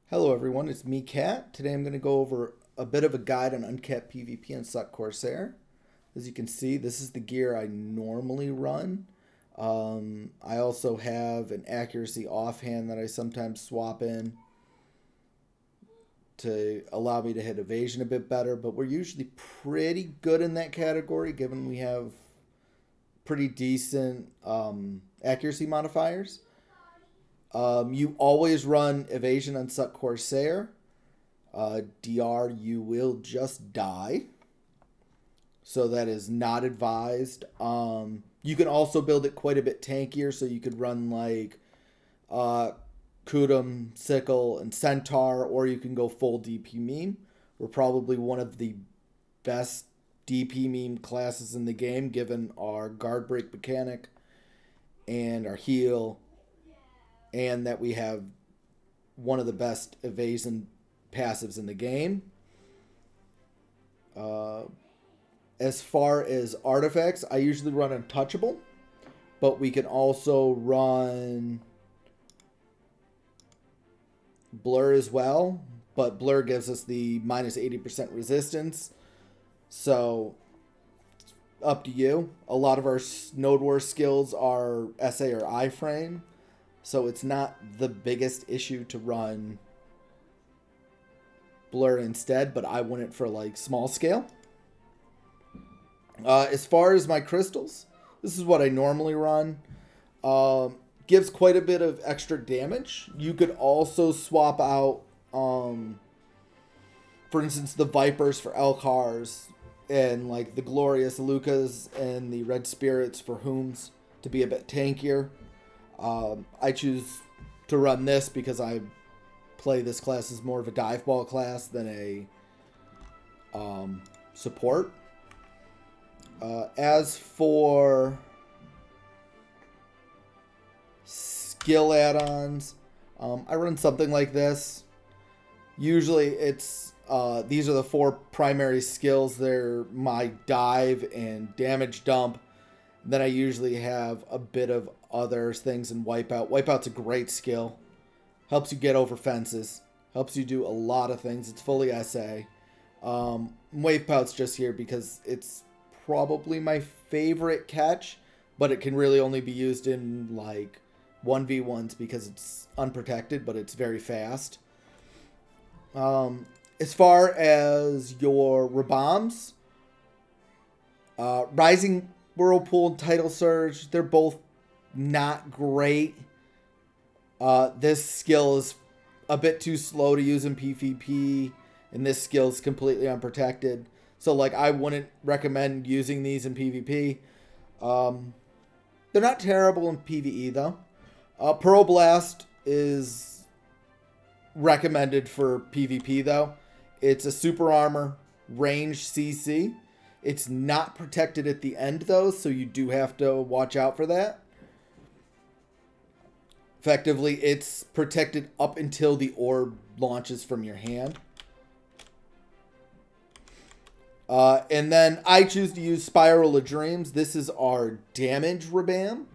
Hello everyone, it's me, Kat. Today I'm going to go over a bit of a guide on uncapped PvP and Succ Corsair. As you can see, this is the gear I normally run. I also have an accuracy offhand that I sometimes swap in to allow me to hit evasion a bit better, but we're usually pretty good in that category given we have pretty decent accuracy modifiers. You always run evasion on Succ Corsair. DR, you will just die. So that is not advised. You can also build it quite a bit tankier, so you could run like Kudum, Sickle, and Centaur, or you can go full DP meme. We're probably one of the best DP meme classes in the game, given our guard break mechanic and our heal, and that we have one of the best evasion passives in the game. As far as artifacts, I usually run Untouchable, but we can also run Blur as well, but Blur gives us the minus 80% resistance, so up to you. A lot of our Node War skills are SA or iframe, so it's not the biggest issue to run Blur instead, but I want it for like small scale. As far as my crystals, this is what I normally run. Gives quite a bit of extra damage. You could also swap out, for instance, the Vipers for Elcars, and like the Glorious Lucas and the Red Spirits for Whooms to be a bit tankier. I choose to run this because I play this class as more of a dive ball class than a support. As for skill add-ons, I run something like this. Usually it's these are the four primary skills. They're my dive and damage dump. Then I usually have a bit of other things in Wipeout. Wipeout's a great skill. Helps you get over fences. Helps you do a lot of things. It's fully SA. Wavepout's just here because it's probably my favorite catch, but it can really only be used in like 1v1s because it's unprotected, but it's very fast. As far as your Rabombs, Rising Whirlpool and Tidal Surge, they're both not great. This skill is a bit too slow to use in PvP, and this skill is completely unprotected. So, like, I wouldn't recommend using these in PvP. They're not terrible in PvE, though. Pearl Blast is recommended for PvP, though. It's a super armor, range CC. It's not protected at the end, though, so you do have to watch out for that. Effectively, it's protected up until the orb launches from your hand. And then I choose to use Spiral of Dreams. This is our damage Rabam.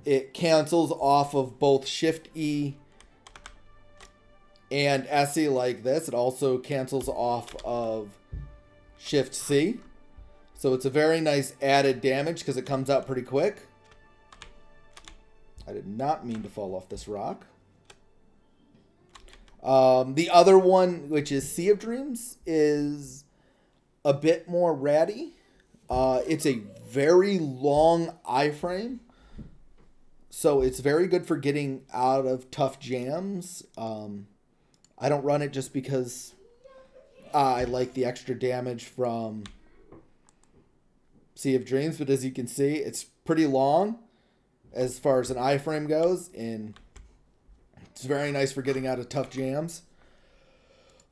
It cancels off of both Shift E and SE like this. It also cancels off of Shift C. So it's a very nice added damage because it comes out pretty quick. I did not mean to fall off this rock. The other one, which is Sea of Dreams, is a bit more ratty. It's a very long iframe, so it's very good for getting out of tough jams. I don't run it just because I like the extra damage from Sea of Dreams, but as you can see, it's pretty long as far as an iframe goes, and it's very nice for getting out of tough jams.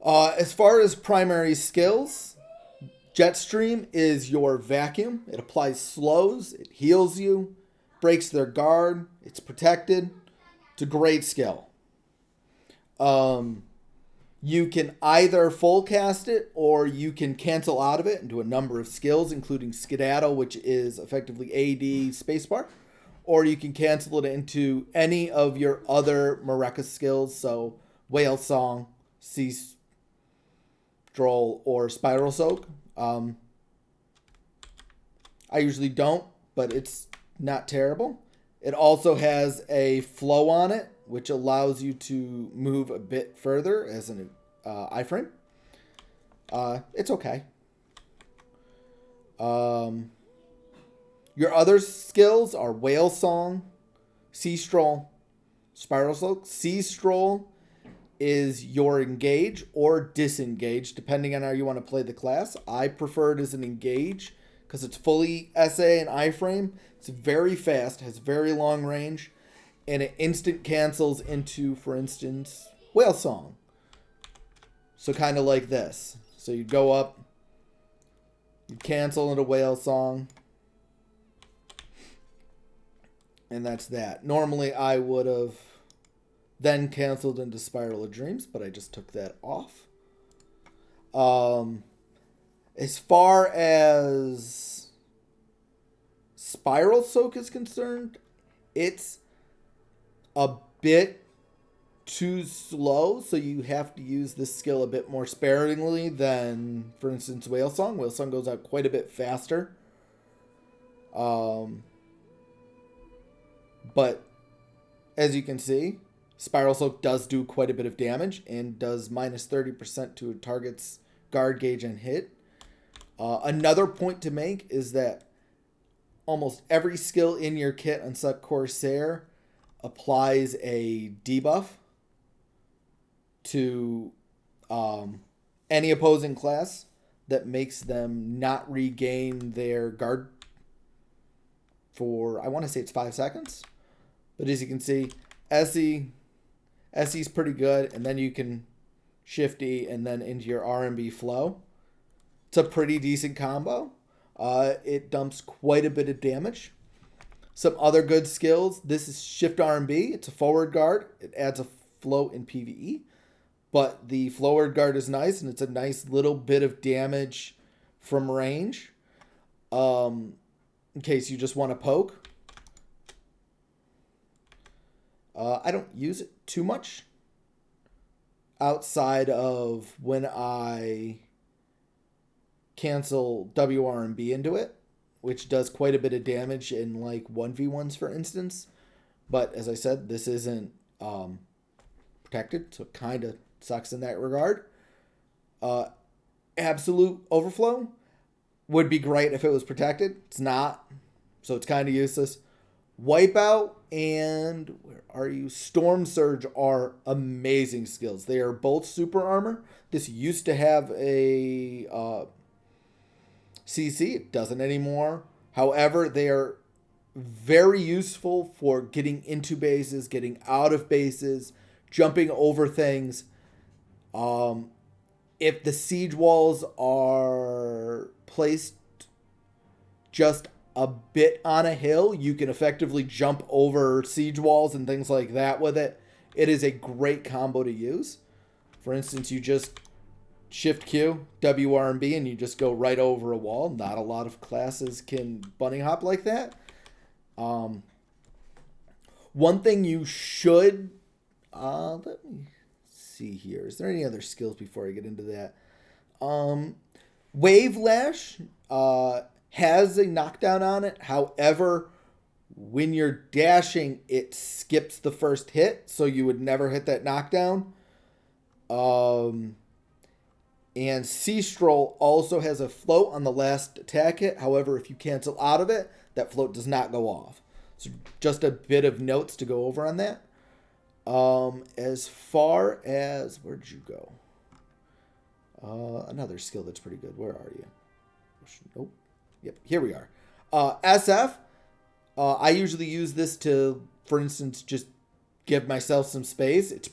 As far as primary skills, Jetstream is your vacuum. It applies slows, it heals you, breaks their guard, it's protected. It's a great skill. You can either full cast it or you can cancel out of it and do a number of skills, including Skedaddle, which is effectively AD spacebar. Or you can cancel it into any of your other Mareka skills. So Whale Song, Sea Stroll, or Spiral Soak. I usually don't, but it's not terrible. It also has a flow on it, which allows you to move a bit further as an iframe. It's okay. Your other skills are Whale Song, Sea Stroll, Spiral Soak. Sea Stroll is your engage or disengage, depending on how you want to play the class. I prefer it as an engage because it's fully SA and iframe. It's very fast, has very long range, and it instant cancels into, for instance, Whale Song. So kind of like this. So you go up, you cancel into Whale Song, and that's that. Normally I would have then canceled into Spiral of Dreams, but I just took that off. As far as Spiral Soak is concerned, it's a bit too slow, so you have to use this skill a bit more sparingly than, for instance, Whale Song. Whale Song goes out quite a bit faster. But as you can see, Spiral Soak does do quite a bit of damage and does minus 30% to a target's guard gauge and hit. Another point to make is that almost every skill in your kit on Succ Corsair applies a debuff to any opposing class that makes them not regain their guard for, I want to say it's 5 seconds. But as you can see, SE's pretty good, and then you can Shift E and then into your R&B flow. It's a pretty decent combo. It dumps quite a bit of damage. Some other good skills. This is Shift R&B. It's a forward guard. It adds a float in PvE. But the forward guard is nice, and it's a nice little bit of damage from range. In case you just want to poke. I don't use it too much outside of when I cancel WRMB into it, which does quite a bit of damage in like 1v1s, for instance. But as I said, this isn't protected, so it kind of sucks in that regard. Absolute Overflow would be great if it was protected. It's not, so it's kind of useless. Wipeout and where are you? Storm Surge are amazing skills. They are both super armor. This used to have a CC. It doesn't anymore. However, they are very useful for getting into bases, getting out of bases, jumping over things. If the siege walls are placed just a bit on a hill, you can effectively jump over siege walls and things like that with it. It is a great combo to use. For instance, you just Shift Q, WRMB, and you just go right over a wall. Not a lot of classes can bunny hop like that. One thing you should... let me see here. Is there any other skills before I get into that? Wave Lash has a knockdown on it. However, when you're dashing, it skips the first hit, so you would never hit that knockdown. And Sea Stroll also has a float on the last attack hit. However, if you cancel out of it, that float does not go off. So just a bit of notes to go over on that. As far as, where did you go? Another skill that's pretty good. Where are you? Nope. Yep, here we are. SF. I usually use this to, for instance, just give myself some space. It's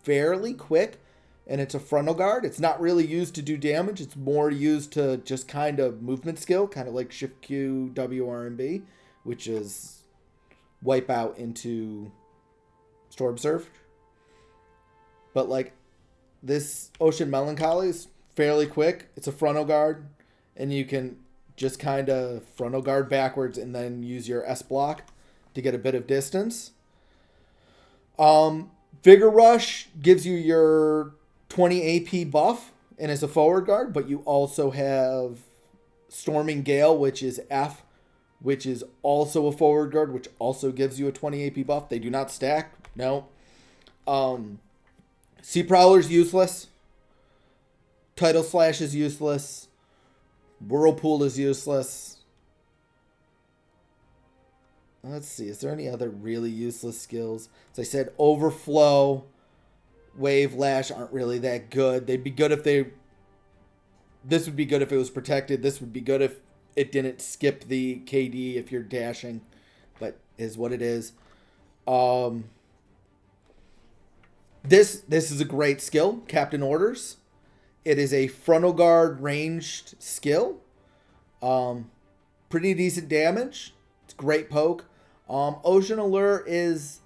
fairly quick, and it's a frontal guard. It's not really used to do damage. It's more used to just kind of movement skill, kind of like Shift Q, WRMB, which is wipe out into Storm Surge. But like this Ocean Melancholy is fairly quick. It's a frontal guard, and you can just kind of frontal guard backwards and then use your S block to get a bit of distance. Vigor Rush gives you your 20 AP buff and is a forward guard, but you also have Storming Gale, which is F, which is also a forward guard, which also gives you a 20 AP buff. They do not stack. No. Sea Prowler's useless. Tidal Slash is useless. Whirlpool is useless. Let's see. Is there any other really useless skills? As I said, Overflow, Wave, Lash aren't really that good. They'd be good if they... This would be good if it was protected. This would be good if it didn't skip the KD if you're dashing. But is what it is. This is a great skill. Captain Orders. It is a frontal guard ranged skill. Pretty decent damage. It's great poke. Ocean Allure is...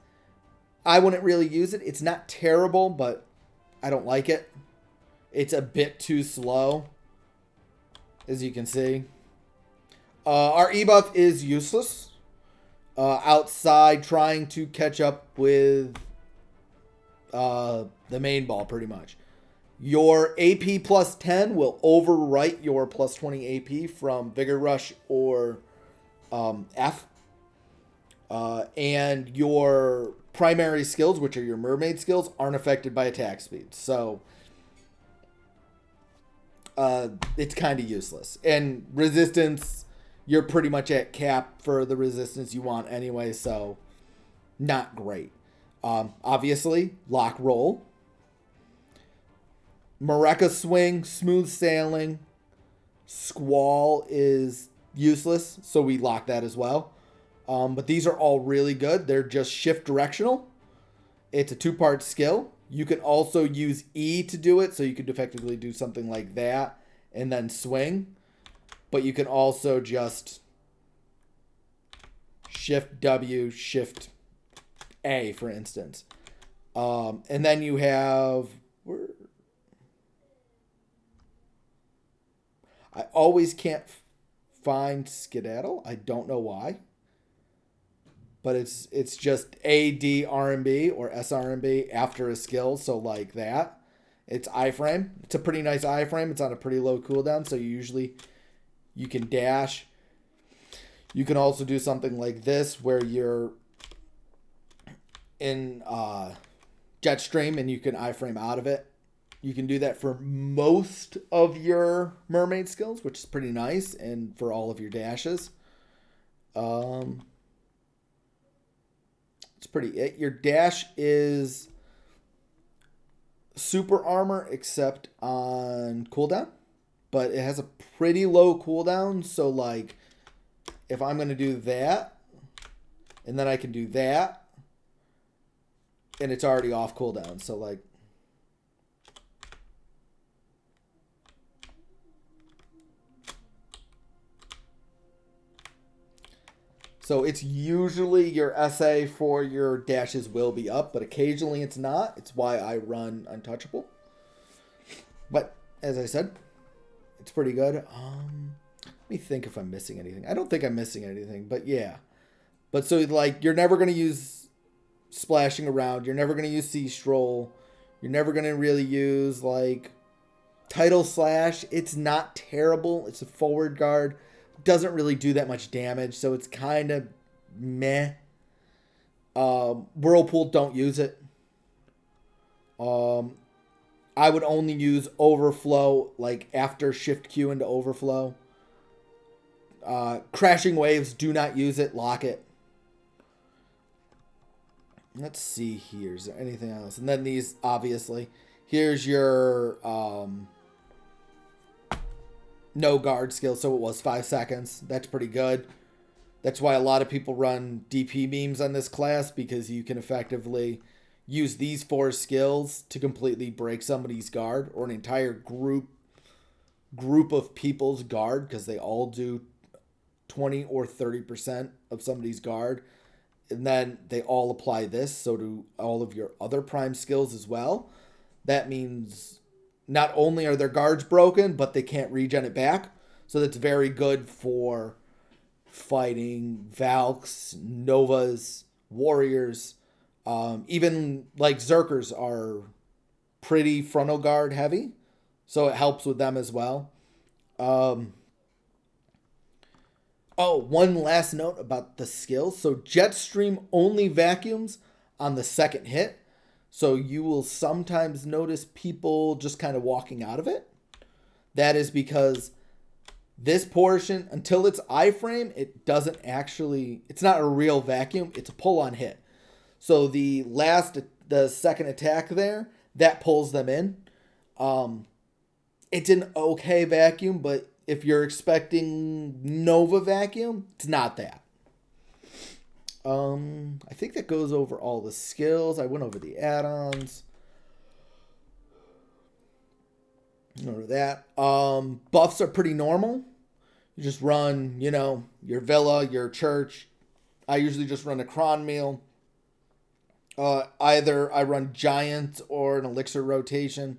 I wouldn't really use it. It's not terrible, but I don't like it. It's a bit too slow, as you can see. Our E-buff is useless. Outside trying to catch up with the main ball, pretty much. Your AP plus 10 will overwrite your plus 20 AP from Vigor Rush or F. And your primary skills, which are your mermaid skills, aren't affected by attack speed. So it's kind of useless. And resistance, you're pretty much at cap for the resistance you want anyway, so not great. Obviously, Lock Roll. Mareka Swing, Smooth Sailing. Squall is useless, so we lock that as well. But these are all really good. They're just shift directional. It's a 2-part skill. You can also use E to do it, so you could effectively do something like that and then swing. But you can also just shift W, shift A, for instance. And then you have... I always can't find skedaddle. I don't know why. But it's just A, D, R&B or SRMB after a skill. So like that. It's iframe. It's a pretty nice iframe. It's on a pretty low cooldown. So you can dash. You can also do something like this where you're in Jetstream and you can iframe out of it. You can do that for most of your mermaid skills, which is pretty nice, and for all of your dashes. It's pretty... Your dash is super armor except on cooldown, but it has a pretty low cooldown, so like if I'm going to do that, and then I can do that, and it's already off cooldown, so like... So it's usually your SA for your dashes will be up, but occasionally it's not. It's why I run Untouchable. But as I said, it's pretty good. Let me think if I'm missing anything. I don't think I'm missing anything, but yeah. But so like you're never going to use splashing around. You're never going to use Sea Stroll. You're never going to really use like Tidal Slash. It's not terrible. It's a forward guard. Doesn't really do that much damage, so it's kind of meh. Whirlpool, don't use it. I would only use Overflow, like after Shift Q into Overflow. Crashing Waves, do not use it. Lock it. Let's see here. Is there anything else? And then these, obviously. Here's your... no guard skill, so it was 5 seconds. That's pretty good. That's why a lot of people run DP beams on this class, because you can effectively use these 4 skills to completely break somebody's guard, or an entire group of people's guard, because they all do 20 or 30% of somebody's guard. And then they all apply this, so do all of your other prime skills as well. That means... not only are their guards broken, but they can't regen it back. So that's very good for fighting Valks, Novas, Warriors, Even like Zerkers are pretty frontal guard heavy, so it helps with them as well. Um, oh, one last note about the skills. So Jetstream only vacuums on the second hit. So you will sometimes notice people just kind of walking out of it. That is because this portion, until it's iframe, it doesn't actually, it's not a real vacuum, it's a pull on hit. So the second attack there, that pulls them in. It's an okay vacuum, but if you're expecting Nova vacuum, it's not that. I think that goes over all the skills. I went over the add-ons. Over that. Buffs are pretty normal. You just run, your villa, your church. I usually just run a cron meal. Either I run giant or an elixir rotation.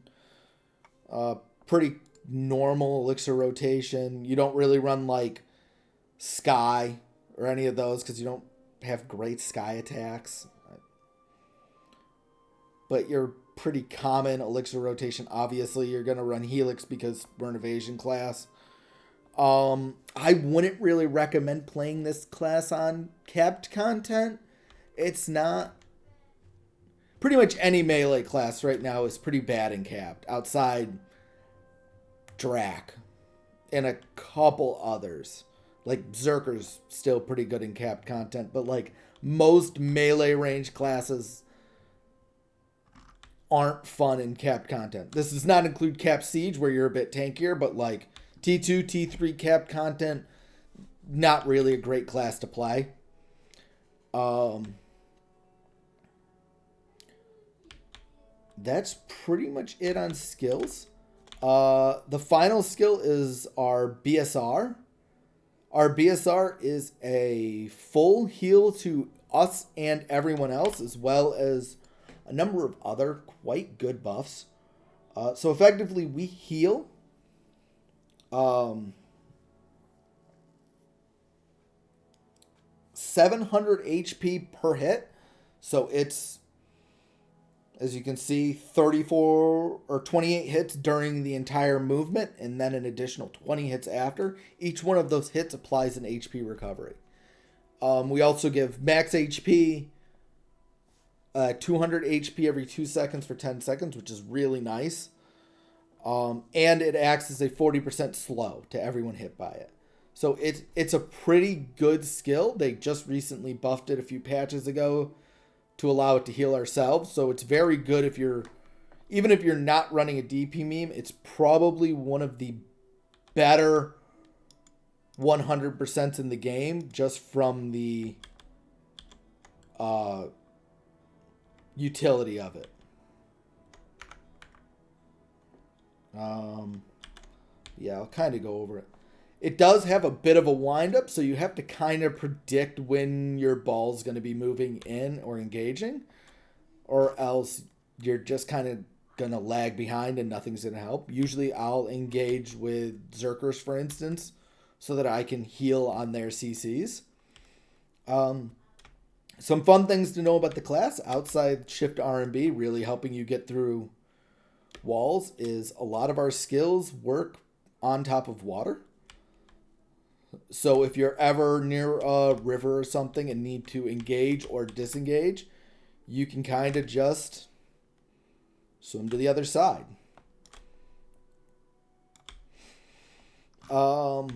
Pretty normal elixir rotation. You don't really run like sky or any of those because you don't have great sky attacks. But you're pretty common elixir rotation. Obviously, you're going to run Helix because we're an evasion class. I wouldn't really recommend playing this class on capped content. It's not. Pretty much any melee class right now is pretty bad in capped, outside Drac and a couple others. Like Zerker's still pretty good in capped content, but like most melee range classes aren't fun in capped content. This does not include capped siege where you're a bit tankier, but like T2, T3 capped content, not really a great class to play. That's pretty much it on skills. The final skill is our BSR. Our BSR is a full heal to us and everyone else, as well as a number of other quite good buffs. So effectively, we heal 700 HP per hit. So it's, as you can see, 34 or 28 hits during the entire movement, and then an additional 20 hits after. Each one of those hits applies an HP recovery. We also give max HP, 200 HP every 2 seconds for 10 seconds, which is really nice. And it acts as a 40% slow to everyone hit by it. So it's a pretty good skill. They just recently buffed it a few patches ago to allow it to heal ourselves. So it's very good even if you're not running a DP meme, it's probably one of the better 100% in the game just from the utility of it. Yeah, I'll kind of go over it. It does have a bit of a windup, so you have to kind of predict when your ball's going to be moving in or engaging, or else you're just kind of going to lag behind and nothing's going to help. Usually I'll engage with Zerkers, for instance, so that I can heal on their CCs. Some fun things to know about the class outside Shift R&B really helping you get through walls is a lot of our skills work on top of water. So if you're ever near a river or something and need to engage or disengage, you can kind of just swim to the other side. But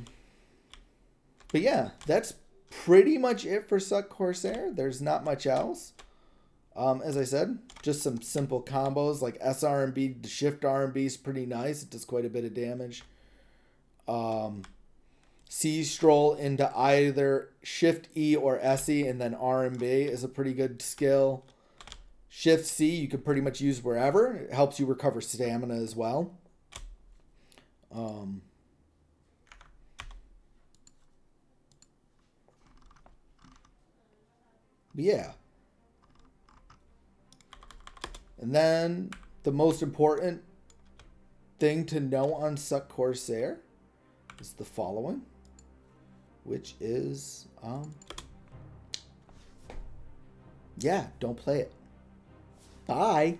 yeah, that's pretty much it for Succ Corsair. There's not much else. As I said, just some simple combos like SR&B to Shift R&B is pretty nice. It does quite a bit of damage. C stroll into either Shift E or SE and then R&B is a pretty good skill. Shift C you can pretty much use wherever. It helps you recover stamina as well. Yeah. And then the most important thing to know on Succ Corsair is the following, which is, yeah, don't play it. Bye.